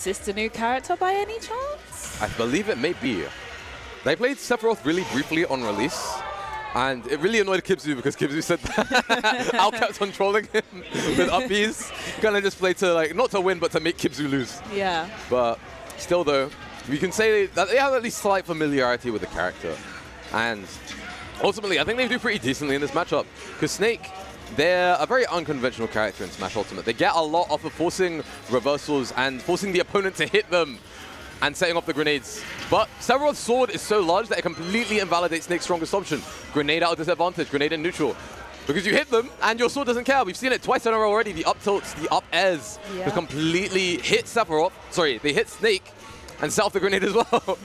this the new character by any chance? I believe it may be. They played Sephiroth really briefly on release, and it really annoyed Kibzu because Kibzu said Al kept on trolling him with up Bs. Kind of just played to, like, not to win, but to make Kibzu lose. Yeah. But still, though, we can say that they have at least slight familiarity with the character. And ultimately, I think they do pretty decently in this matchup. Because Snake, they're a very unconventional character in Smash Ultimate. They get a lot off of forcing reversals and forcing the opponent to hit them and setting off the grenades. But Sephiroth's sword is so large that it completely invalidates Snake's strongest option. Grenade out of disadvantage, grenade in neutral. Because you hit them and your sword doesn't care. We've seen it twice in a row already. The up tilts, the up airs just completely hit Sephiroth. Sorry, they hit Snake and set off the grenade as well.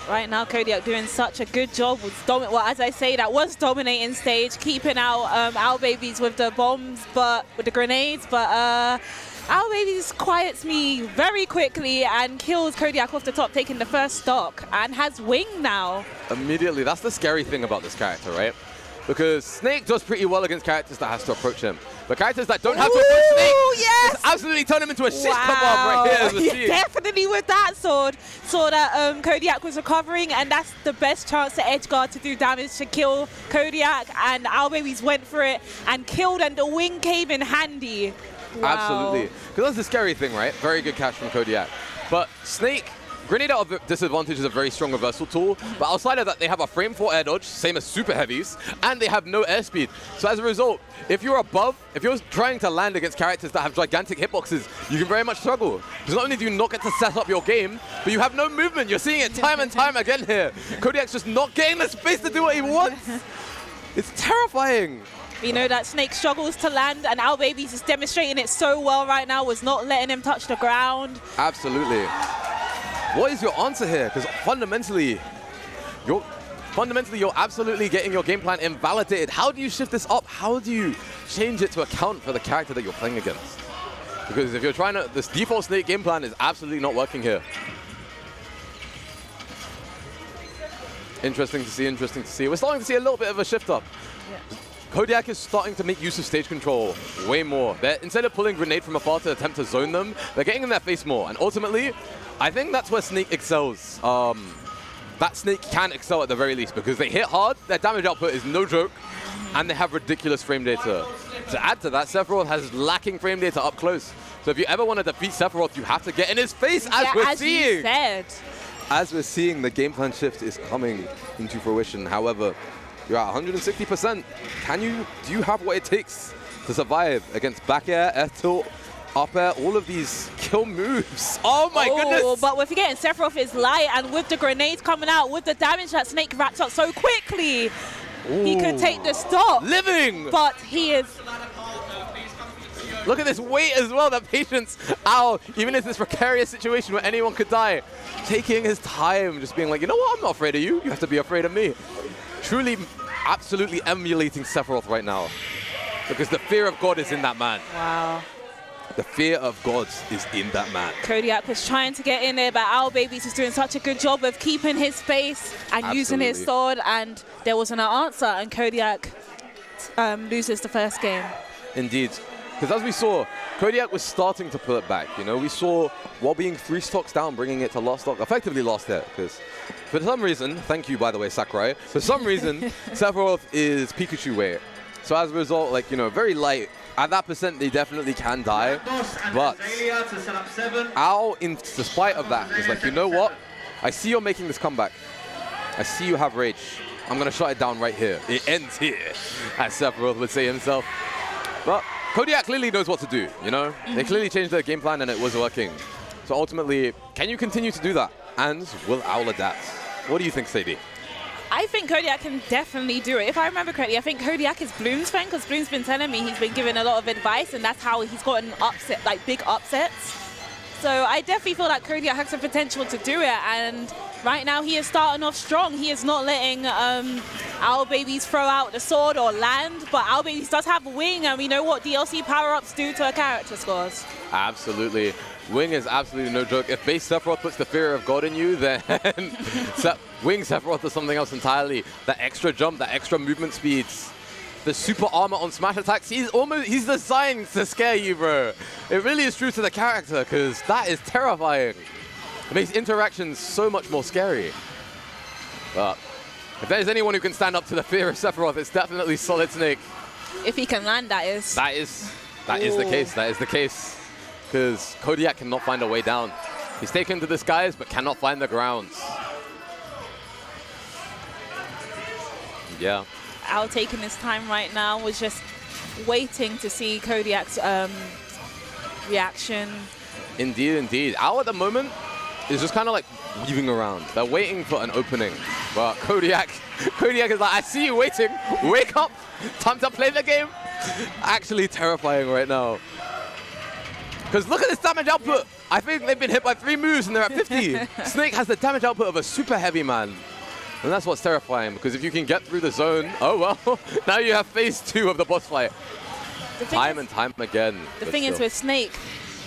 Right now, Kodiak doing such a good job with well, as I say, that was dominating stage, keeping out OwlBBs with the bombs, but with the grenades. But OwlBBs quiets me very quickly and kills Kodiak off the top, taking the first stock, and has wing now. Immediately, that's the scary thing about this character, right? Because Snake does pretty well against characters that has to approach him. But characters that don't have to approach Snake, yes! absolutely turn him into a shish kebab right here. Definitely with that sword. Saw that Kodiak was recovering, and that's the best chance to edgeguard to do damage to kill Kodiak. And OwlBBs went for it and killed, and the wing came in handy. Wow. Absolutely. Because that's the scary thing, right? Very good catch from Kodiak. But Snake, grenade out of disadvantage is a very strong reversal tool, but outside of that, they have a frame 4 air dodge, same as super heavies, and they have no airspeed. So as a result, if you're trying to land against characters that have gigantic hitboxes, you can very much struggle. Because not only do you not get to set up your game, but you have no movement. You're seeing it time and time again here. Kodiak's just not getting the space to do what he wants. It's terrifying. We know that Snake struggles to land, and OwlBBs is demonstrating it so well right now, was not letting him touch the ground. Absolutely. What is your answer here? Because fundamentally, you're absolutely getting your game plan invalidated. How do you shift this up? How do you change it to account for the character that you're playing against? Because if you're trying to, this default Snake game plan is absolutely not working here. Interesting to see, interesting to see. We're starting to see a little bit of a shift up. Yeah. Kodiak is starting to make use of stage control way more. Instead of pulling grenade from afar to attempt to zone them, they're getting in their face more. And ultimately, I think that's where Snake excels. That Snake can excel at the very least because they hit hard, their damage output is no joke, and they have ridiculous frame data. To add to that, Sephiroth has lacking frame data up close. So if you ever want to defeat Sephiroth, you have to get in his face, as we're seeing. You said. As we're seeing, the game plan shift is coming into fruition. However, you're at 160%. Do you have what it takes to survive against back air, F tilt, up air, all of these kill moves? Oh my goodness! But we're forgetting Sephiroth is light, and with the grenades coming out, with the damage that Snake racks up so quickly, he could take the stop. Living! But he is... Look at this weight as well, that patience. Ow, even in this precarious situation where anyone could die, taking his time, just being like, you know what, I'm not afraid of you. You have to be afraid of me. Truly, absolutely emulating Sephiroth right now. Because the fear of God is in that man. Wow. The fear of gods is in that man. Kodiak was trying to get in there, but OwlBBs is doing such a good job of keeping his space and using his sword, and there wasn't an answer, and Kodiak loses the first game. Indeed. Because as we saw, Kodiak was starting to pull it back. You know, we saw while being 3 stocks down, bringing it to last stock, effectively lost it. Because for some reason, thank you, by the way, Sakurai, for some reason, Sephiroth is Pikachu weight. So as a result, like, you know, very light. At that percent, they definitely can die. But Owl, in spite of that, is like, you know what? I see you're making this comeback. I see you have rage. I'm going to shut it down right here. It ends here, as Sephiroth would say himself. But Kodiak clearly knows what to do, you know? They clearly changed their game plan and it was working. So ultimately, can you continue to do that? And will Owl adapt? What do you think, Sadie? I think Kodiak can definitely do it. If I remember correctly, I think Kodiak is Bloom's friend, because Bloom's been telling me he's been giving a lot of advice, and that's how he's gotten upset, like big upsets. So I definitely feel like Kodiak has the potential to do it, and right now he is starting off strong. He is not letting OwlBBs throw out the sword or land, but OwlBBs does have wing, and we know what DLC power-ups do to a character scores. Absolutely. Wing is absolutely no joke. If base Sephiroth puts the fear of God in you, then Wing Sephiroth is something else entirely. That extra jump, that extra movement speeds, the super armor on smash attacks. He's designed to scare you, bro. It really is true to the character, because that is terrifying. It makes interactions so much more scary. But if there's anyone who can stand up to the fear of Sephiroth, it's definitely Solid Snake. If he can land, that is. That is the case. That is the case. Because Kodiak cannot find a way down. He's taken to the skies, but cannot find the grounds. Yeah. Owl taking his time right now, was just waiting to see Kodiak's reaction. Indeed, indeed. Owl at the moment is just kind of like weaving around. They're waiting for an opening. But Kodiak is like, I see you waiting. Wake up. Time to play the game. Actually terrifying right now. Because look at this damage output. I think they've been hit by 3 moves and they're at 50. Snake has the damage output of a super heavy man. And that's what's terrifying, because if you can get through the zone, oh well, now you have phase 2 of the boss fight. Time and time again. The thing is with Snake,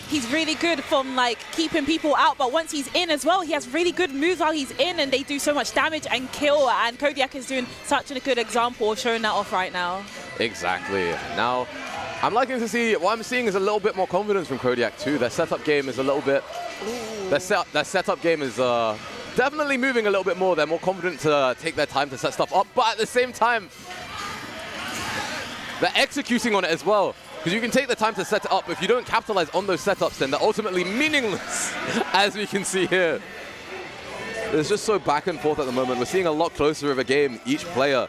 he's really good from like keeping people out, but once he's in as well, he has really good moves while he's in, and they do so much damage and kill. And Kodiak is doing such a good example of showing that off right now. Exactly. Now, I'm liking to see, what I'm seeing is a little bit more confidence from Kodiak too. Their setup game is a little bit, their setup game is definitely moving a little bit more. They're more confident to take their time to set stuff up, but at the same time, they're executing on it as well. Because you can take the time to set it up, but if you don't capitalize on those setups, then they're ultimately meaningless, as we can see here. It's just so back and forth at the moment. We're seeing a lot closer of a game, each player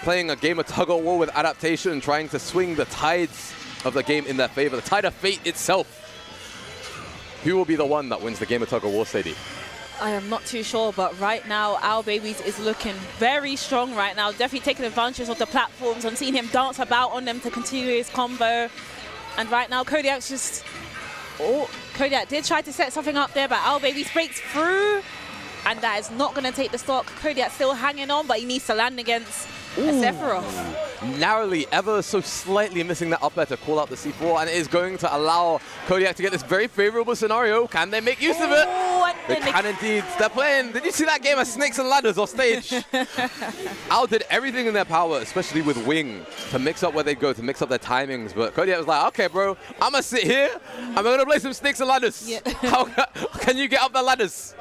playing a game of tug-of-war with adaptation, trying to swing the tides of the game in their favor, the tide of fate itself. Who will be the one that wins the game of tug-of-war, Sadie? I am not too sure, but right now, OwlBBs is looking very strong right now. Definitely taking advantage of the platforms. I'm seeing him dance about on them to continue his combo. And right now, Kodiak's just... Oh, Kodiak did try to set something up there, but OwlBBs breaks through. And that is not going to take the stock. Kodiak's still hanging on, but he needs to land against Sephiroth. Narrowly, ever so slightly missing that up air to call out the C4, and it is going to allow Kodiak to get this very favorable scenario. Can they make use of it? They can indeed. They're playing. Did you see that game of Snakes and Ladders off stage? Owl did everything in their power, especially with Wing, to mix up where they go, to mix up their timings. But Kodiak was like, okay, bro, I'm going to sit here. I'm going to play some Snakes and Ladders. Yeah. How can you get up the ladders?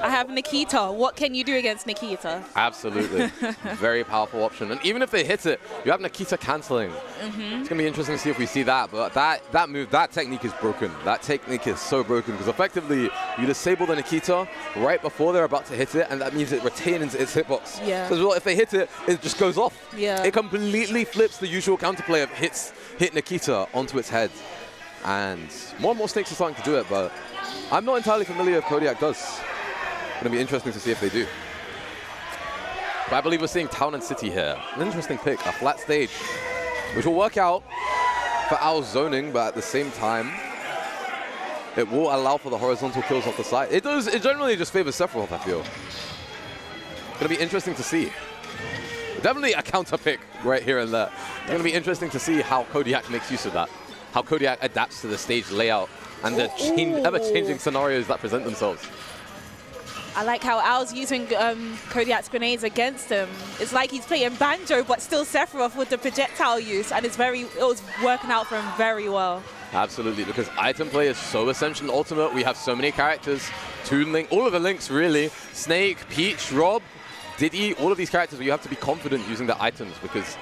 I have Nikita. What can you do against Nikita? Absolutely. Very powerful option. And even if they hit it, you have Nikita canceling. It's going to be interesting to see if we see that. But that move, that technique is broken. That technique is so broken, because effectively you disable the Nikita right before they're about to hit it, and that means it retains its hitbox. Yeah. So if they hit it, it just goes off. Yeah. It completely flips the usual counterplay of hit Nikita onto its head. And more Snakes are starting to do it, but I'm not entirely familiar if Kodiak does. It's going to be interesting to see if they do. But I believe we're seeing Town and City here. An interesting pick, a flat stage, which will work out for Owl's zoning, but at the same time, it will allow for the horizontal kills off the side. It does. It generally just favors Sephiroth, I feel. It's going to be interesting to see. Definitely a counter pick right here and there. It's going to be interesting to see how Kodiak makes use of that. How Kodiak adapts to the stage layout and the ever-changing scenarios that present themselves. I like how Owl's using Kodiak's grenades against him. It's like he's playing banjo, but still Sephiroth with the projectile use, and it was working out for him very well. Absolutely, because item play is so essential in Ultimate. We have so many characters, Toon Link, all of the Links really, Snake, Peach, Rob, Diddy, all of these characters where you have to be confident using the items because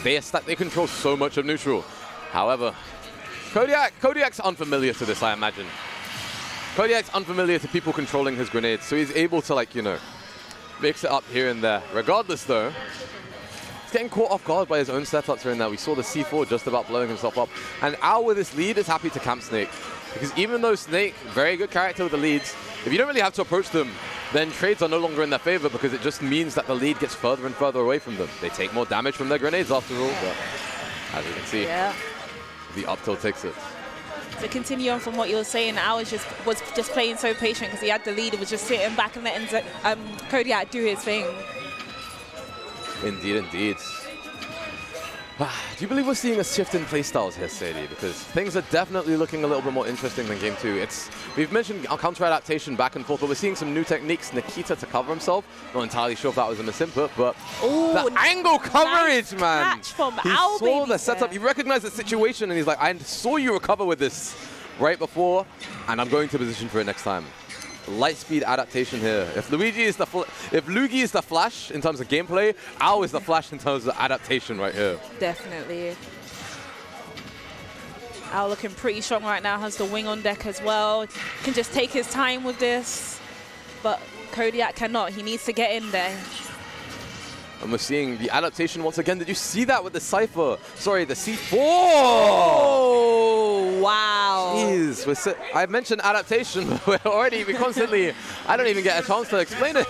they control so much of neutral. However, Kodiak's unfamiliar to this, I imagine. Kodiak's unfamiliar to people controlling his grenades, so he's able to, like, you know, mix it up here and there. Regardless, though, he's getting caught off guard by his own setups here and there. We saw the C4 just about blowing himself up. And Owl, with his lead, is happy to camp Snake. Because even though Snake, very good character with the leads, if you don't really have to approach them, then trades are no longer in their favor because it just means that the lead gets further and further away from them. They take more damage from their grenades after all, but as you can see, the up tilt takes it. To continue on from what you were saying, Owl was just playing so patient because he had the lead and was just sitting back and letting Kodiak do his thing. Indeed, indeed. Do you believe we're seeing a shift in playstyles here, Sadie? Because things are definitely looking a little bit more interesting than Game 2. We've mentioned counter-adaptation back and forth, but we're seeing some new techniques. Nikita to cover himself. Not entirely sure if that was a misinput, but the angle coverage, nice man! Catch from He saw the setup. He recognized the situation, and he's like, I saw you recover with this right before, and I'm going to position for it next time. Light speed adaptation here. If Luigi is Luigi is the Flash in terms of gameplay, Owl is the Flash in terms of adaptation right here. Definitely. Owl looking pretty strong right now, has the wing on deck as well. Can just take his time with this, but Kodiak cannot. He needs to get in there. And we're seeing the adaptation once again. Did you see that with the Cypher? Sorry, the C4! Oh, wow. Jeez, I mentioned adaptation, but we constantly, I don't even get a chance to explain it.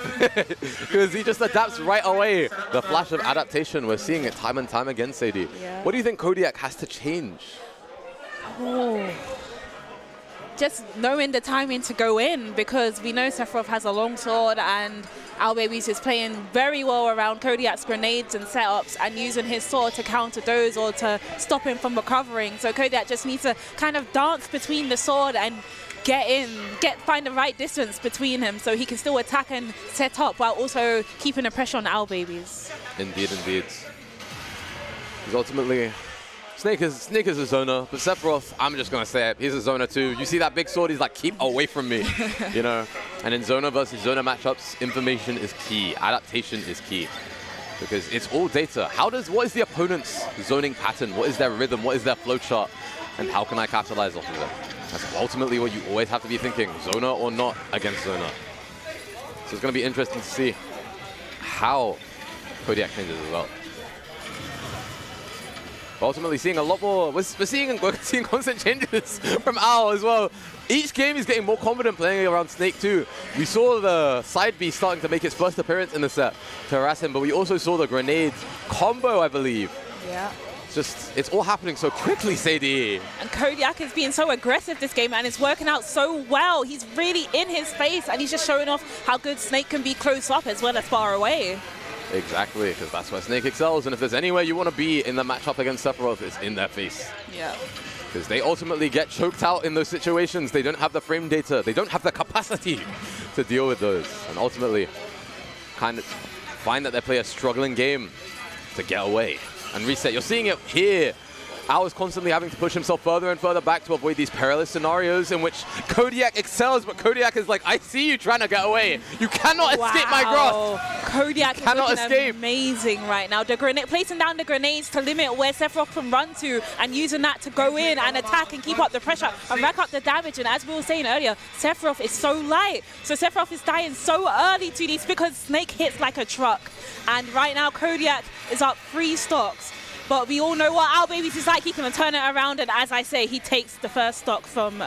Because he just adapts right away. The flash of adaptation, we're seeing it time and time again, Sadie. Yeah. What do you think Kodiak has to change? Oh. Just knowing the timing to go in, because we know Sephiroth has a long sword and OwlBBs is playing very well around Kodiak's grenades and setups and using his sword to counter those or to stop him from recovering. So Kodiak just needs to kind of dance between the sword and get in, find the right distance between him so he can still attack and set up while also keeping the pressure on OwlBBs. Indeed, indeed. He's ultimately... Snake is a zoner, but Sephiroth, I'm just going to say it, he's a zoner too. You see that big sword, he's like, keep away from me, you know? And in zoner versus zoner matchups, information is key, adaptation is key. Because it's all data. What is the opponent's zoning pattern? What is their rhythm? What is their flowchart? And how can I capitalize off of it? That's ultimately what you always have to be thinking, zoner or not against zoner. So it's going to be interesting to see how Kodiak changes as well. Ultimately seeing a lot more, we're seeing constant changes from Owl as well. Each game he's getting more confident playing around Snake too. We saw the side B starting to make its first appearance in the set to harass him, but we also saw the grenade combo, I believe. Yeah. It's all happening so quickly, Sadie. And Kodiak is being so aggressive this game and it's working out so well. He's really in his face and he's just showing off how good Snake can be close up as well as far away. Exactly, because that's where Snake excels, and if there's anywhere you want to be in the matchup against Sephiroth, it's in their face. Yeah. Because they ultimately get choked out in those situations. They don't have the frame data. They don't have the capacity to deal with those, and ultimately kind of find that they play a struggling game to get away and reset. You're seeing it here. Owl's constantly having to push himself further and further back to avoid these perilous scenarios in which Kodiak excels, but Kodiak is like, I see you trying to get away. You cannot escape my grasp. Kodiak cannot is escape. Amazing right now. Placing down the grenades to limit where Sephiroth can run to and using that to go in and attack and keep up the pressure and rack up the damage. And as we were saying earlier, Sephiroth is so light. So Sephiroth is dying so early to these because Snake hits like a truck. And right now, Kodiak is up 3 stocks. But we all know what OwlBBs is like. He can turn it around, and as I say, he takes the first stock from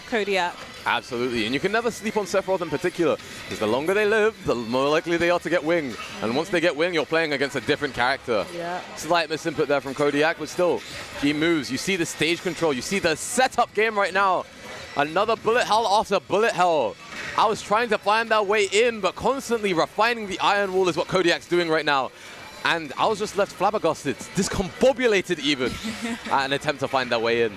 Kodiak. Absolutely, and you can never sleep on Sephiroth in particular, because the longer they live, the more likely they are to get winged. And once they get winged, you're playing against a different character. Yeah. Slight misinput there from Kodiak, but still, he moves. You see the stage control. You see the setup game right now. Another bullet hell after bullet hell. I was trying to find their way in, but constantly refining the iron wall is what Kodiak's doing right now. And I was just left flabbergasted, discombobulated even, at an attempt to find their way in.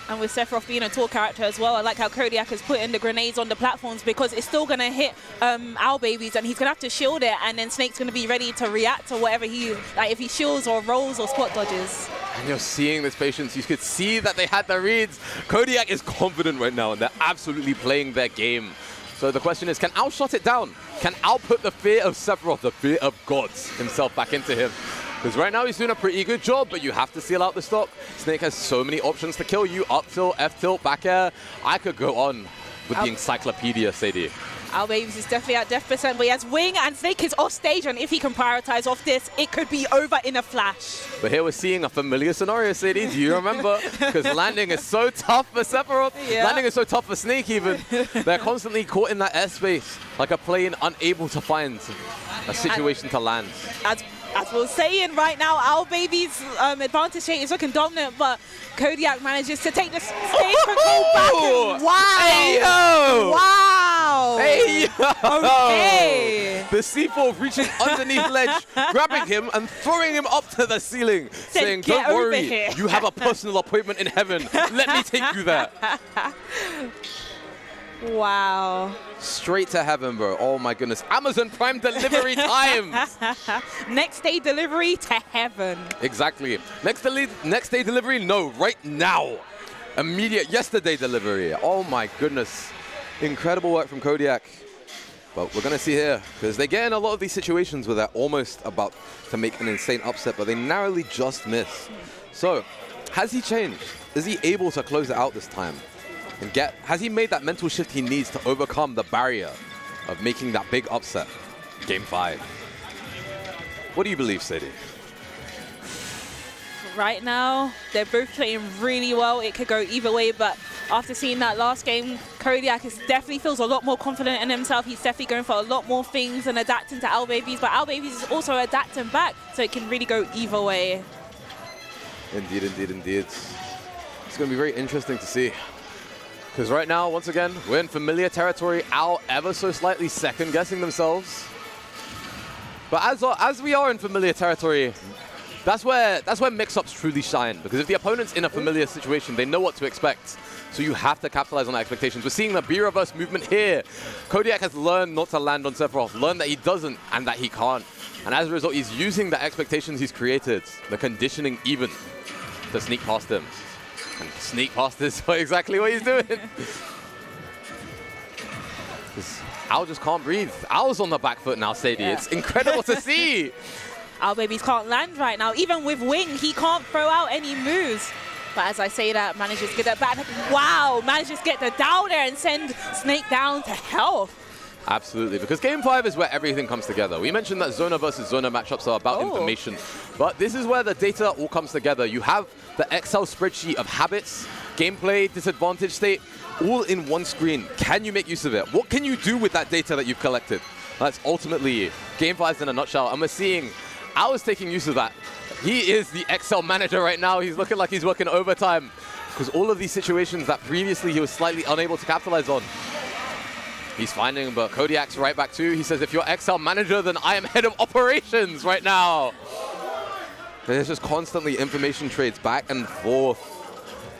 And with Sephiroth being a tall character as well, I like how Kodiak has put in the grenades on the platforms because it's still going to hit OwlBBs and he's going to have to shield it, and then Snake's going to be ready to react to whatever if he shields or rolls or spot dodges. And you're seeing this patience. You could see that they had the reads. Kodiak is confident right now and they're absolutely playing their game. So the question is, can Owl shut it down? Can Owl put the fear of Sephiroth, the fear of gods himself back into him? Because right now he's doing a pretty good job, but you have to seal out the stock. Snake has so many options to kill you. Up tilt, F tilt, back air. I could go on with the encyclopedia, Sadie. OwlBBs is definitely at death percent, but he has wing and Snake is off stage, and if he can prioritize off this, it could be over in a flash. But here we're seeing a familiar scenario, Sadie. Do you remember? Because landing is so tough for Sephiroth. Yeah. Landing is so tough for Snake even. They're constantly caught in that airspace, like a plane unable to find a situation to land. As we're saying right now, OwlBBs' advantage state is looking dominant, but Kodiak manages to take the stage control back. And wow! Hey, yo! Wow! Hey, Okay. The C4 reaching underneath ledge, grabbing him and throwing him up to the ceiling, saying, "Get don't over worry, here." you have a personal appointment in heaven. Let me take you there. Wow. Straight to heaven, bro. Oh my goodness. Amazon Prime delivery times. Next day delivery to heaven. Exactly. Next day delivery? No, right now. Immediate yesterday delivery. Oh my goodness. Incredible work from Kodiak. But we're going to see here, because they get in a lot of these situations where they're almost about to make an insane upset, but they narrowly just miss. So, has he changed? Is he able to close it out this time? And has he made that mental shift he needs to overcome the barrier of making that big upset? Game 5. What do you believe, Sadie? Right now, they're both playing really well. It could go either way, but after seeing that last game, Kodiak definitely feels a lot more confident in himself. He's definitely going for a lot more things and adapting to OwlBBs, but OwlBBs is also adapting back, so it can really go either way. Indeed, indeed, indeed. It's going to be very interesting to see. Because right now, once again, we're in familiar territory. Owl ever so slightly second-guessing themselves. But as we are in familiar territory, that's where mix-ups truly shine. Because if the opponent's in a familiar situation, they know what to expect. So you have to capitalize on the expectations. We're seeing the B-reverse movement here. Kodiak has learned not to land on Sephiroth, learned that he doesn't and that he can't. And as a result, he's using the expectations he's created, the conditioning even, to sneak past him. And sneak past is exactly what he's doing. Owl just can't breathe. Owl's on the back foot now, Sadie. Yeah. It's incredible to see. OwlBBs can't land right now. Even with Wing, he can't throw out any moves. But as I say that, manages to get that back. Wow, manages to get the down there and send Snake down to health. Absolutely, because Game 5 is where everything comes together. We mentioned that Zona versus Zona matchups are about information, but this is where the data all comes together. You have the Excel spreadsheet of habits, gameplay, disadvantage state, all in one screen. Can you make use of it? What can you do with that data that you've collected? That's ultimately Game 5 in a nutshell, and we're seeing Owl's taking use of that. He is the Excel manager right now. He's looking like he's working overtime, because all of these situations that previously he was slightly unable to capitalize on, he's finding, but Kodiak's right back too. He says, if you're Excel manager, then I am head of operations right now. There's just constantly information trades back and forth.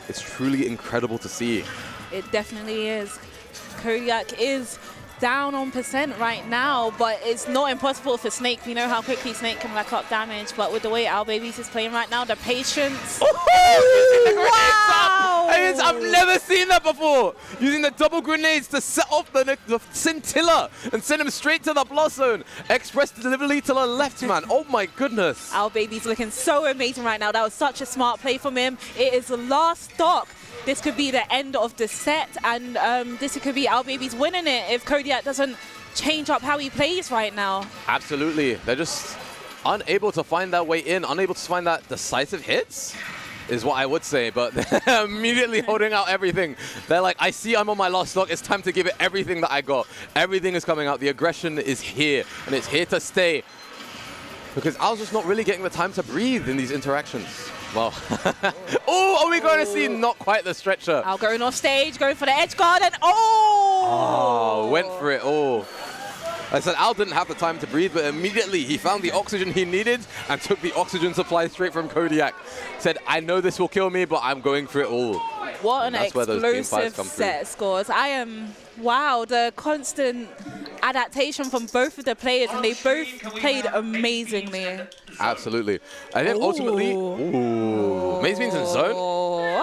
It's truly incredible to see. It definitely is. Kodiak is down on percent right now, but it's not impossible for Snake. We know how quickly Snake can rack up damage, but with the way OwlBBs is playing right now, the patience. Wow! I've never seen that before. Using the double grenades to set off the scintilla and send him straight to the blast zone. Express delivery to the left, man. Oh my goodness. OwlBBs looking so amazing right now. That was such a smart play from him. It is the last stock. This could be the end of the set, and this could be OwlBBs winning it if Kodiak doesn't change up how he plays right now. Absolutely. They're just unable to find their way in, unable to find that decisive hits, is what I would say, but they're immediately holding out everything. They're like, I see I'm on my last stock. It's time to give it everything that I got. Everything is coming out. The aggression is here, and it's here to stay. Because Owl's just not really getting the time to breathe in these interactions. Well, oh, are we going to see not quite the stretcher? Owl going off stage, going for the edge guard, and went for it. I said Owl didn't have the time to breathe, but immediately he found the oxygen he needed and took the oxygen supply straight from Kodiak. Said, I know this will kill me, but I'm going for it all. What an explosive set scores. Wow, the constant adaptation from both of the players, and they both played amazingly. Absolutely. I think ultimately, Maze Beans in Zone.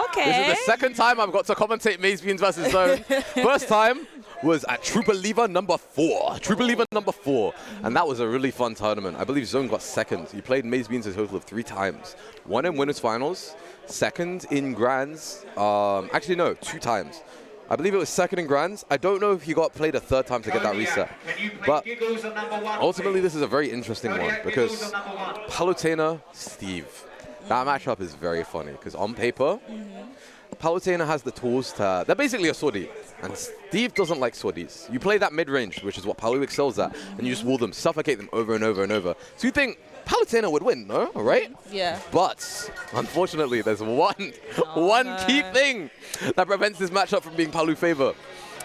Okay. This is the second time I've got to commentate Maze Beans versus Zone. First time was at Trooper Lever number 4. Trooper Lever number 4. And that was a really fun tournament. I believe Zone got second. He played Maze Beans a total of 3 times. 1 in winners finals, 2nd in grands. Actually, no, 2 times. I believe it was 2nd in grands. I don't know if he got played a 3rd time to get that reset. But ultimately, this is a very interesting one because Palutena, Steve. That matchup is very funny because on paper, Palutena has the tools to... They're basically a swordy. And Steve doesn't like swordies. You play that mid-range, which is what Palu excels at, and you just wall them, suffocate them over and over and over. So you think Palutena would win, no? Right? Yeah. But unfortunately, there's one key thing that prevents this matchup from being Palu favor.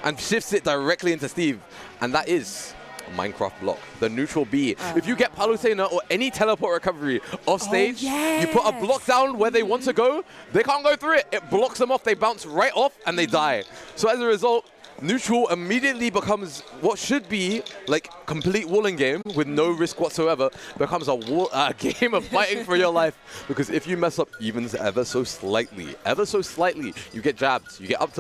and shifts it directly into Steve. And that is a Minecraft block, the neutral B. If you get Palutena or any teleport recovery off stage, you put a block down where they want to go, they can't go through it. It blocks them off, they bounce right off, and they die. So as a result, neutral immediately becomes what should be like complete walling game with no risk whatsoever, becomes a game of fighting for your life. Because if you mess up even ever so slightly, you get jabbed, you get up tilted.